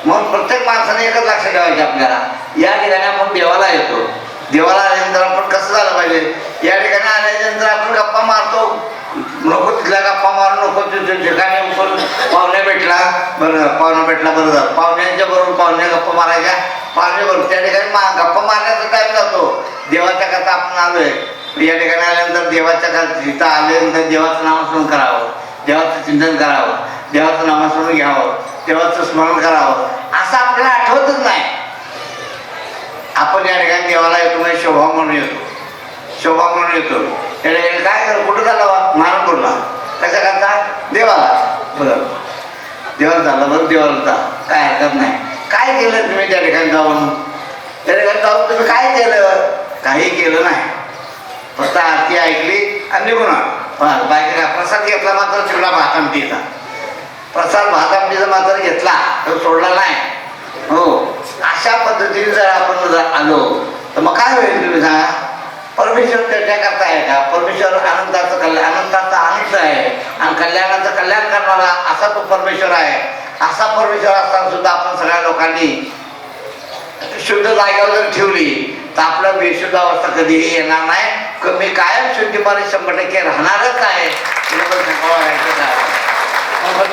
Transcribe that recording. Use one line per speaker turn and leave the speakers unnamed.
मग प्रत्येक माणसाने एकच लक्ष ठेवायचे आपल्याला, या ठिकाणी आपण देवाला येतो, देवाला आल्यानंतर आपण कसं झालं पाहिजे, या ठिकाणी आल्यानंतर आपण गप्पा मारतो, नको तिथल्या गप्पा मारू नको, तिथे ठिकाणी पाहुणे भेटला बरं झालं, पाहुण्यांच्या बरोबर पाहुणे गप्पा मारायच्या, पाहुणे बरोबर त्या ठिकाणी गप्पा मारण्याचा टाईम जातो. देवाच्या करता आपण आलोय, या ठिकाणी आल्यानंतर देवाच्या तिथं आल्यानंतर देवाचं नामस्मरण करावं, देवाचं चिंतन करावं, देवाचं नामस्मरण घ्यावं, देवाचं स्मरण करावं, असं आपल्याला आठवतच नाही. आपण या ठिकाणी देवाला येतो म्हणजे शोभा म्हणून येतो, शोभा म्हणून येतो. या ठिकाणी काय कर कुठं झाला महाराजपूरला कशा करता देवाला, बरं देवाला झालं, बरं देवाला जा, काय हरकत नाही. काय केलं तुम्ही त्या ठिकाणी जाऊन, त्या ठिकाणी जाऊन तुम्ही काय केलं, काही केलं नाही, फक्त आरती ऐकली आणि निघून आलो. बाकी प्रसाद घेतला मात्र चिवडा भात आमटीचा, प्रसाद भात आमटीचा मात्र घेतला तर सोडला नाही. हो, अशा पद्धतीने जर आपण जर आलो तर मग काय होईल तुम्ही सांगा. परमेश्वर चर्चा करता आहे का, परमेश्वर अनंताचं कल्याण, अनंताचा अनंत आहे आणि कल्याणाचं कल्याण करणारा असा तो परमेश्वर आहे. असा परमेश्वर असताना सुद्धा आपण सगळ्या लोकांनी शुद्ध जागेवर जर ठेवली तर आपलं बेशुद्ध अवस्था कधीही येणार नाही. मी कायम शुद्धीमध्ये 100% राहणारच आहे.